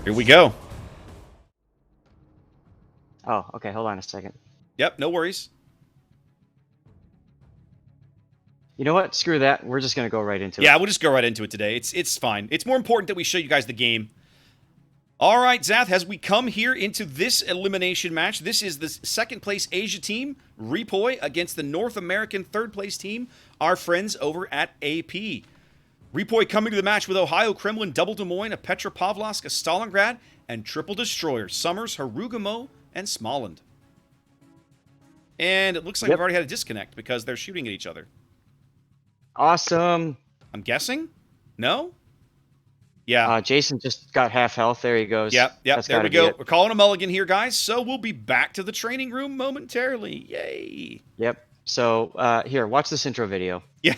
Here we go. Oh, okay. Hold on a second. Yep, no worries. You know what? Screw that. We're just gonna go right into it. Yeah, we'll just go right into it today. It's fine. It's more important that we show you guys the game. All right, Zath, as we come here into this elimination match, this is the second place Asia team, REPOI, against the North American third place team, our friends over at AP. REPOI coming to the match with Ohio, Kremlin, Double Des Moines, a Petropavlovsk, a Stalingrad, and triple destroyers, Summers, Harugamo, and Smolensk. And it looks like we've already had a disconnect because they're shooting at each other. Awesome. I'm guessing? No? Yeah. Jason just got half health. There he goes. Yep, That's there we gotta be go. it. We're calling a mulligan here, guys, so we'll be back to the training room momentarily. Yay. Yep. So here, watch this intro video. Yeah.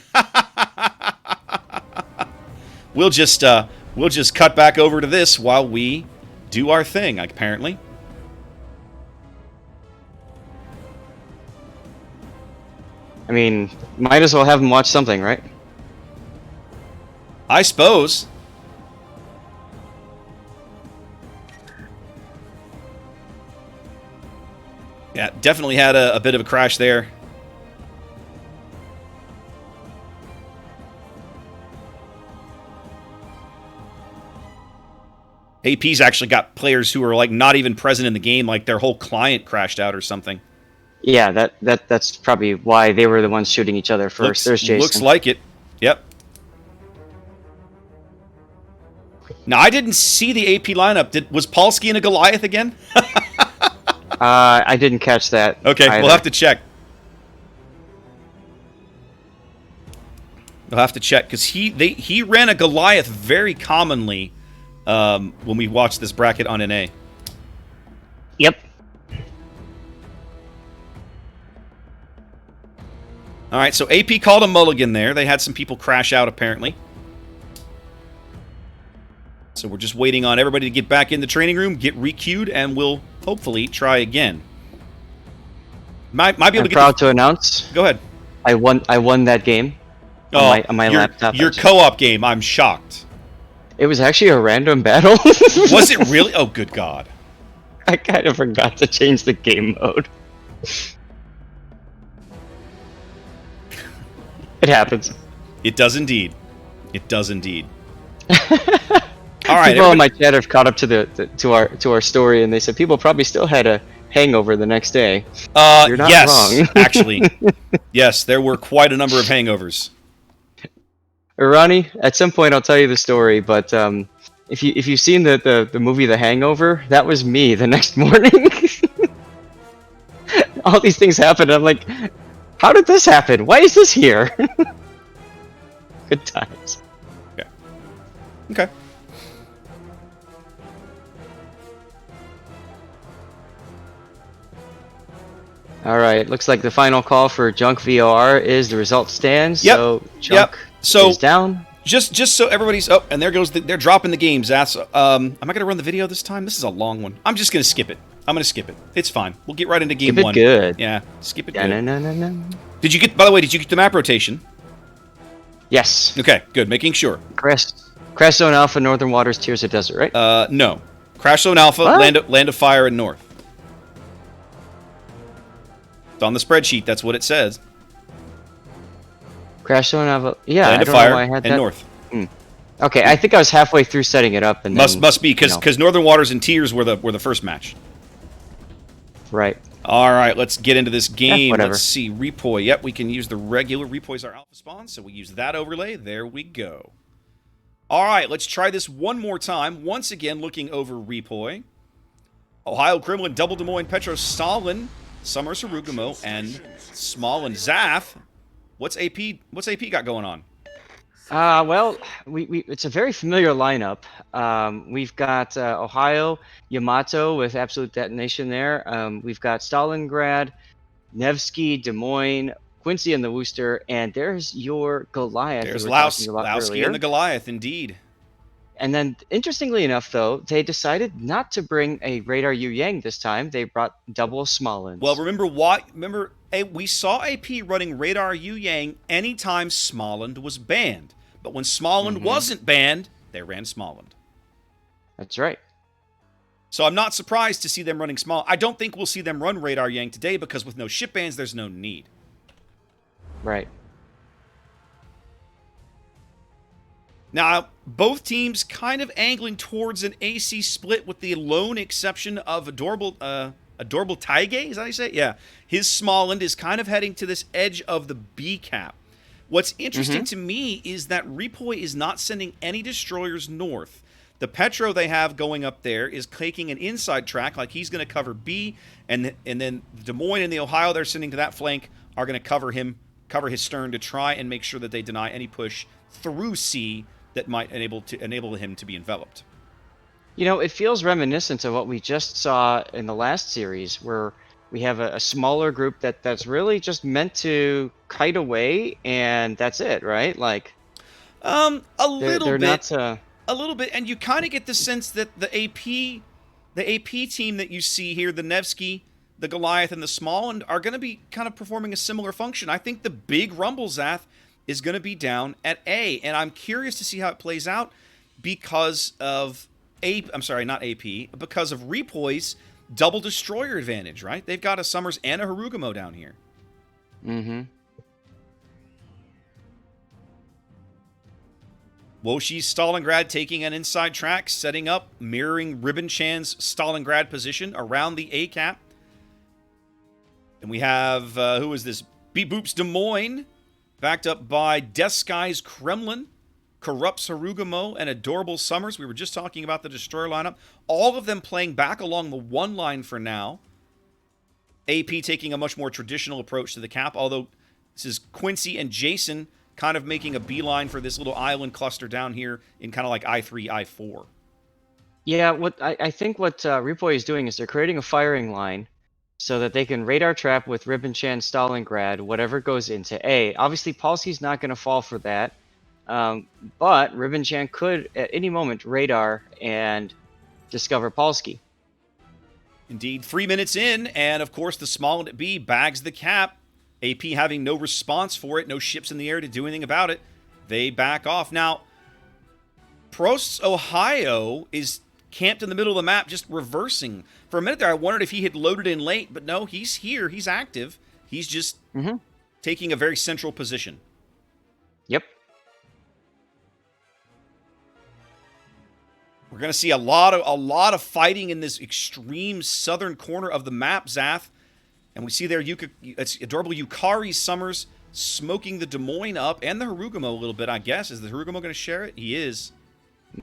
We'll just cut back over to this while we do our thing, apparently. I mean, might as well have him watch something, right? I suppose. Yeah, definitely had a bit of a crash there. AP's actually got players who are like not even present in the game, like their whole client crashed out or something. Yeah, that's probably why they were the ones shooting each other first. There's Jason. Looks like it. Yep. Now, I didn't see the AP lineup. Was Polsky in a Goliath again? I didn't catch that. Okay, either. we'll have to check. We'll have to check because he ran a Goliath very commonly when we watched this bracket on NA. Yep. All right, so AP called a mulligan there. They had some people crash out, apparently. So we're just waiting on everybody to get back in the training room, get requeued, and we'll hopefully try again. Might be able I'm to get proud to announce. Go ahead. I won that game on my laptop. Your co-op game, I'm shocked. It was actually a random battle. Was it really? Oh, good God. I kind of forgot to change the game mode. It happens. It does indeed. It does indeed. All right. People in my chat have caught up to our story, and they said people probably still had a hangover the next day. You're not wrong. Actually, yes, there were quite a number of hangovers. Ronnie, at some point I'll tell you the story, but if you've seen the movie The Hangover, that was me the next morning. All these things happened. I'm like, how did this happen? Why is this here? Good times. Yeah. Okay. All right. Looks like the final call for Junk VOR is the result stands. Yep. So Junk is down. Just so everybody's up, and there goes they're dropping the game, Zaz. Am I gonna run the video this time? This is a long one. I'm just gonna skip it. I'm gonna skip it. It's fine. We'll get right into game one. Skip it good. Yeah, skip it. Yeah, Good. no. Did you get? By the way, did you get the map rotation? Yes. Okay, good. Making sure. Crash Zone Alpha, Northern Waters, Tears of Desert, right? No. Crash Zone Alpha, What? Land of Fire, and North. It's on the spreadsheet. That's what it says. Crash Zone Alpha. Yeah, Land I of don't know Fire why I had and that. North. Okay, I think I was halfway through setting it up, and then, Must be because Northern Waters and Tears were the first match. right. All right, let's get into this game. whatever. Let's see. REPOI. Yep, we can use the regular. REPOI's our alpha spawn, so we use that overlay. There we go. All right, let's try this one more time. Once again, looking over REPOI. Ohio, Kremlin, Double Des Moines, Petro, Stalin, Summers, Harugamo, and Smolensk. Zath, what's AP got going on? Well, it's a very familiar lineup. We've got Ohio, Yamato with Absolute Detonation there. We've got Stalingrad, Nevsky, Des Moines, Quincy and the Wooster, and there's your Goliath. There's we were talking about Lowski earlier. and the Goliath, indeed. And then, interestingly enough, though, they decided not to bring a Radar Yu Yang this time. They brought double Smolensk. Well, remember, we saw AP running Radar Yu Yang anytime Smolensk was banned. But when Smolensk wasn't banned, they ran Smolensk. That's right. So I'm not surprised to see them running small. I don't think we'll see them run Radar Yang today because with no ship bans, there's no need. Right. Now, both teams kind of angling towards an AC split with the lone exception of Adorable Taige, is that how you say it? Yeah. His small end is kind of heading to this edge of the B cap. What's interesting to me is that REPOI is not sending any destroyers north. The Petro they have going up there is taking an inside track, like he's going to cover B, and then Des Moines and the Ohio they're sending to that flank are going to cover his stern to try and make sure that they deny any push through C that might enable him to be enveloped. You know, it feels reminiscent of what we just saw in the last series, where we have a smaller group that's really just meant to kite away, and that's it, right? Like, a little they're bit, not. a little bit, and you kind of get the sense that the AP team that you see here, the Nevsky, the Goliath, and the Small, are going to be kind of performing a similar function. I think the big rumble, Zath, is going to be down at A, and I'm curious to see how it plays out because of because of REPOI's double destroyer advantage, right? They've got a Summers and a Harugumo down here. Mm-hmm. Woshi's Stalingrad taking an inside track, setting up, mirroring Ribbon Chan's Stalingrad position around the A cap. And we have, who is this? Beep Boops Des Moines, backed up by Desky's Kremlin, Corrupts Harugumo, and Adorable Summers. We were just talking about the destroyer lineup. All of them playing back along the one line for now. AP taking a much more traditional approach to the cap, although this is Quincy and Jason kind of making a beeline for this little island cluster down here in kind of like I3, I4. Yeah, what I think what REPOI is doing is they're creating a firing line so that they can radar trap with Ribbon Chan Stalingrad whatever goes into A. Obviously, Palsky's not going to fall for that, but Ribbon Chan could at any moment radar and discover Palsky. Indeed, 3 minutes in, and of course the small end at B bags the cap. AP having no response for it, no ships in the air to do anything about it. They back off. Now, Prost's Ohio is camped in the middle of the map, just reversing. For a minute there, I wondered if he had loaded in late, but no, he's here. He's active. He's just taking a very central position. Yep. We're going to see a lot of fighting in this extreme southern corner of the map, Zath. And we see there it's Adorable Yukari Summers smoking the Des Moines up and the Harugumo a little bit, I guess. Is the Harugumo going to share it? He is.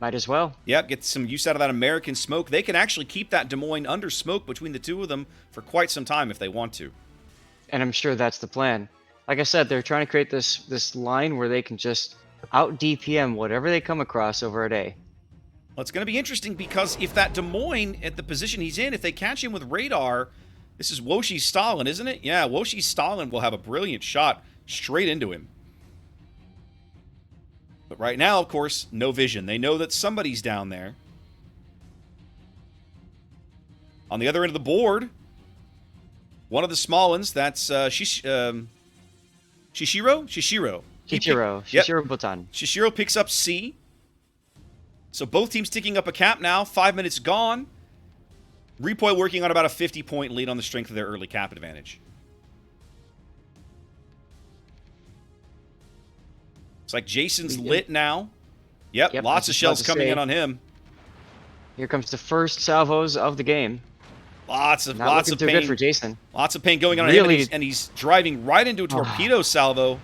Might as well. Yep, get some use out of that American smoke. They can actually keep that Des Moines under smoke between the two of them for quite some time if they want to. And I'm sure that's the plan. Like I said, they're trying to create this line where they can just out DPM whatever they come across over at A. Well, it's going to be interesting because if that Des Moines at the position he's in, if they catch him with radar, this is Woshi Stalin, isn't it? Yeah, Woshi Stalin will have a brilliant shot straight into him. But right now, of course, no vision. They know that somebody's down there. On the other end of the board, one of the small ones, that's Shishiro? Shishiro. Shishiro Botan. Shishiro picks up C. So both teams ticking up a cap now. 5 minutes gone. REPOI working on about a 50-point lead on the strength of their early cap advantage. It's like Jason's lit now. Yep, lots of shells coming in on him. Here comes the first salvos of the game. Lots of too pain. Good for Jason. Lots of pain going on him, and he's driving right into a torpedo salvo.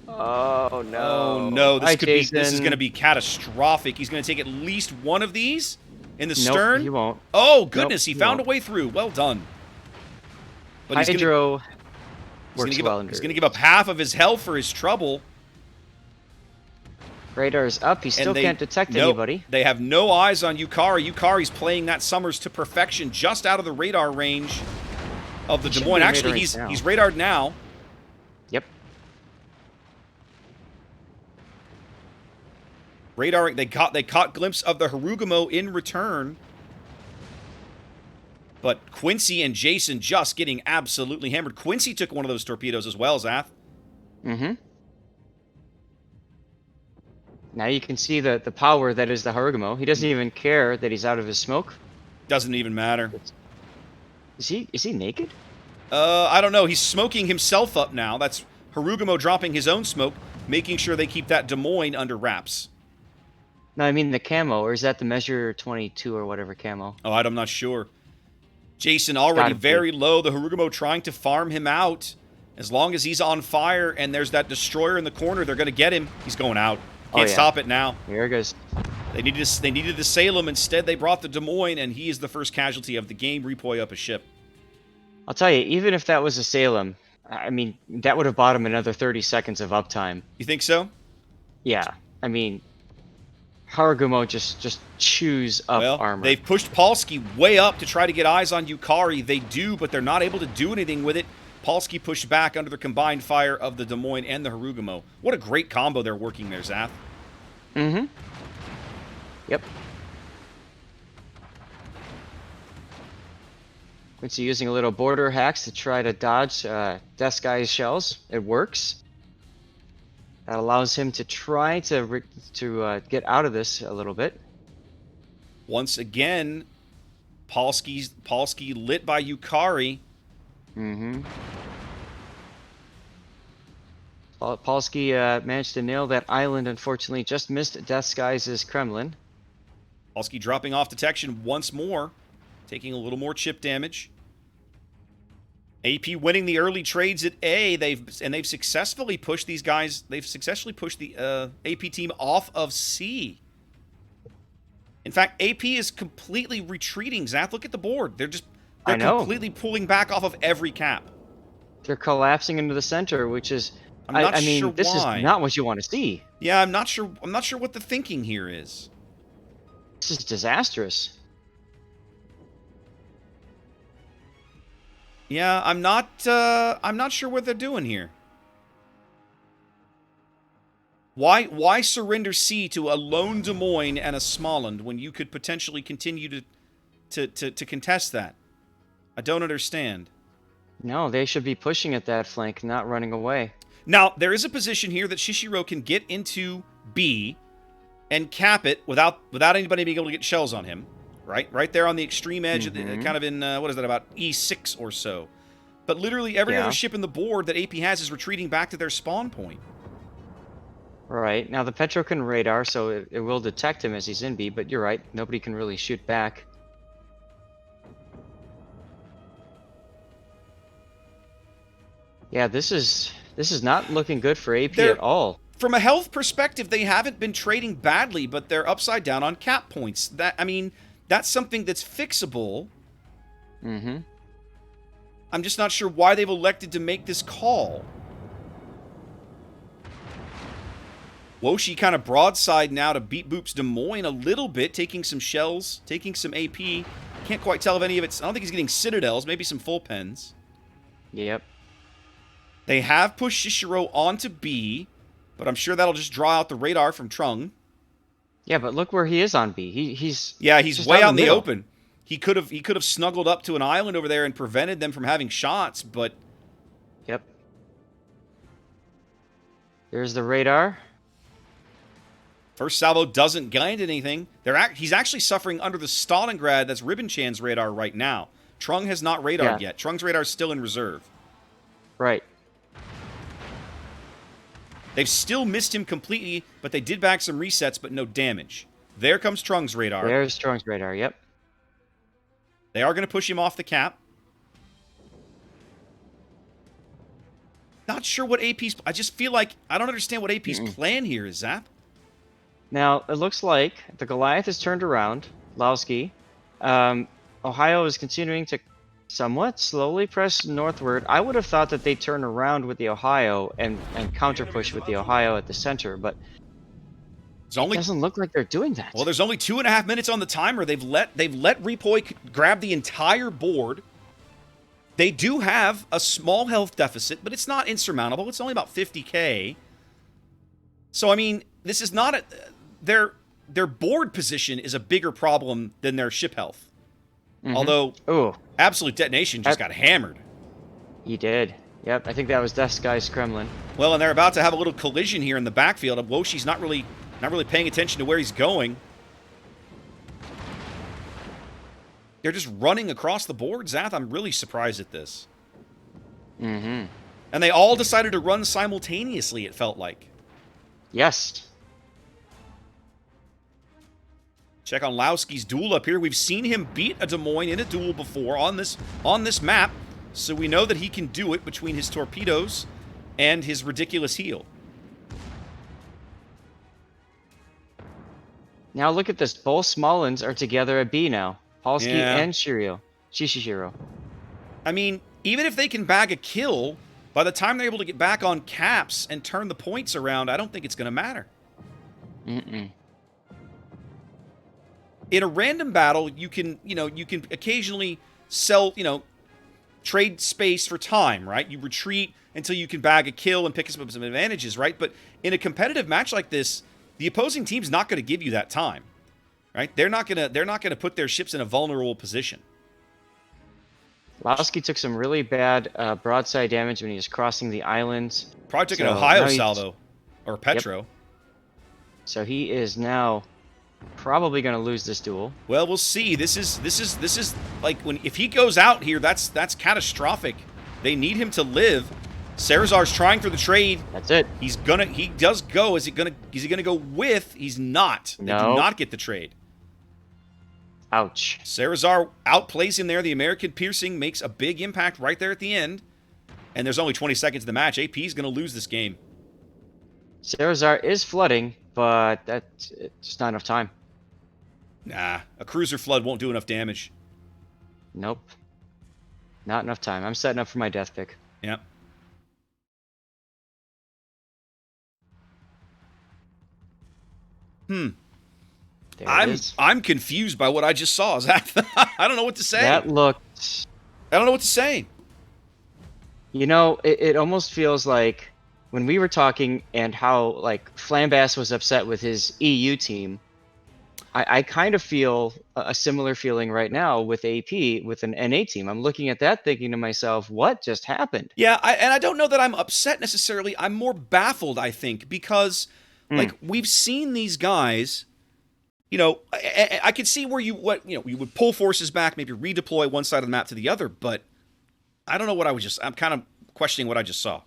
Oh no! Oh no! This is going to be catastrophic. He's going to take at least one of these in the stern. He won't. Oh goodness! He found a way through. Well done. But Hydro works well. He's going to give up half of his health for his trouble. Radar's up. He still can't detect anybody. They have no eyes on Yukari. Yukari's playing that Summers to perfection, just out of the radar range of the Des Moines. Actually, he's radared now. Yep. Radar. They caught glimpse of the Harugumo in return. But Quincy and Jason just getting absolutely hammered. Quincy took one of those torpedoes as well, Zath. Mm-hmm. Now you can see the power that is the Harugumo. He doesn't even care that he's out of his smoke. Doesn't even matter. Is he naked? I don't know. He's smoking himself up now. That's Harugumo dropping his own smoke, making sure they keep that Des Moines under wraps. No, I mean the camo, or is that the Measure 22 or whatever camo? Oh, I'm not sure. Jason already very low. The Harugumo trying to farm him out. As long as he's on fire and there's that destroyer in the corner, they're going to get him. He's going out. Can't stop it now. Here it goes. They needed the Salem. Instead, they brought the Des Moines, and he is the first casualty of the game. REPOI up a ship. I'll tell you, even if that was a Salem, I mean, that would have bought him another 30 seconds of uptime. You think so? Yeah. I mean, Harugumo just chews up armor. They've pushed Polsky way up to try to get eyes on Yukari. They do, but they're not able to do anything with it. Polsky pushed back under the combined fire of the Des Moines and the Harugumo. What a great combo they're working there, Zath. Mm-hmm. Yep. Quincy using a little border hacks to try to dodge Death Guy's shells. It works. That allows him to try to get out of this a little bit. Once again, Polsky lit by Yukari. Mm-hmm. Polsky managed to nail that island. Unfortunately, just missed Death Skies' Kremlin. Polsky dropping off detection once more, taking a little more chip damage. AP winning the early trades at A. They've successfully pushed these guys. They've successfully pushed the AP team off of C. In fact, AP is completely retreating. Zath, look at the board. They're completely pulling back off of every cap. They're collapsing into the center, which is I mean, this is not what you want to see. Yeah, I'm not sure what the thinking here is. This is disastrous. Yeah, I'm not sure what they're doing here. Why surrender C to a lone Des Moines and a Smolensk when you could potentially continue to contest that? I don't understand. No, they should be pushing at that flank, not running away. Now, there is a position here that Shishiro can get into B and cap it without anybody being able to get shells on him. Right there on the extreme edge, kind of in, what is that, about E6 or so. But literally every other ship in the board that AP has is retreating back to their spawn point. Right. Now, the Petro can radar, so it will detect him as he's in B, but you're right. Nobody can really shoot back. Yeah, this is not looking good for AP at all. From a health perspective, they haven't been trading badly, but they're upside down on cap points. That's something that's fixable. Mm-hmm. I'm just not sure why they've elected to make this call. Woshi kind of broadside now to beat Boop's Des Moines a little bit, taking some shells, taking some AP. Can't quite tell if any of it's... I don't think he's getting Citadels, maybe some full pens. Yep. They have pushed Shishiro onto B, but I'm sure that'll just draw out the radar from Trung. Yeah, but look where he is on B. He's way out in the open. He could have snuggled up to an island over there and prevented them from having shots, but... Yep. There's the radar. First salvo doesn't gain anything. He's actually suffering under the Stalingrad, that's Ribbon-chan's radar right now. Trung has not radared yet. Trung's radar is still in reserve. Right. They've still missed him completely, but they did back some resets, but no damage. There comes Trung's radar. There's Trung's radar, yep. They are going to push him off the cap. Not sure what AP's... I just feel like... I don't understand what AP's plan here is, Zap. Now, it looks like the Goliath is turned around. Lowski. Ohio is continuing to somewhat slowly press northward. I would have thought that they'd turn around with the Ohio and counter push with the Ohio at the center, but it doesn't look like they're doing that. Well, there's only 2.5 minutes on the timer. They've let REPOI grab the entire board. They do have a small health deficit, but it's not insurmountable. It's only about 50k. So I mean, this is not their board position is a bigger problem than their ship health. Although, Absolute Detonation just got hammered. He did. Yep, I think that was Death Guy's Kremlin. Well, and they're about to have a little collision here in the backfield. Woshi's not really paying attention to where he's going. They're just running across the board, Zath. I'm really surprised at this. Mm-hmm. And they all decided to run simultaneously, it felt like. Yes. Check on Lowski's duel up here. We've seen him beat a Des Moines in a duel before on this map, so we know that he can do it between his torpedoes and his ridiculous heal. Now look at this. Both Smolens are together at B now. Halski and Shishishiro. I mean, even if they can bag a kill, by the time they're able to get back on caps and turn the points around, I don't think it's going to matter. Mm-mm. In a random battle, you can occasionally sell, trade space for time, right? You retreat until you can bag a kill and pick up some advantages, right? But in a competitive match like this, the opposing team's not going to give you that time, right? They're not going to put their ships in a vulnerable position. Lowski took some really bad broadside damage when he was crossing the island. Probably took an Ohio salvo or Petro. Yep. So he is now probably going to lose this duel. Well, we'll see. This is like if he goes out here, that's catastrophic. They need him to live. Sarazar's trying for the trade. That's it. He does go. Is he gonna go with? He's not. They do not get the trade. Ouch. Sarazar outplays him there. The American Piercing makes a big impact right there at the end. And there's only 20 seconds in the match. AP is going to lose this game. Sarazar is flooding, but that's just not enough time. Nah, a cruiser flood won't do enough damage. Nope. Not enough time. I'm setting up for my death pick. Yep. I'm confused by what I just saw. I don't know what to say. That looked... I don't know what to say. You know, it almost feels like when we were talking and how, like, Flambass was upset with his EU team, I kind of feel a similar feeling right now with AP, with an NA team. I'm looking at that thinking to myself, what just happened? Yeah, and I don't know that I'm upset necessarily. I'm more baffled, I think, because, like, we've seen these guys... I could see where you would pull forces back, maybe redeploy one side of the map to the other, but I don't know what I'm kind of questioning what I just saw.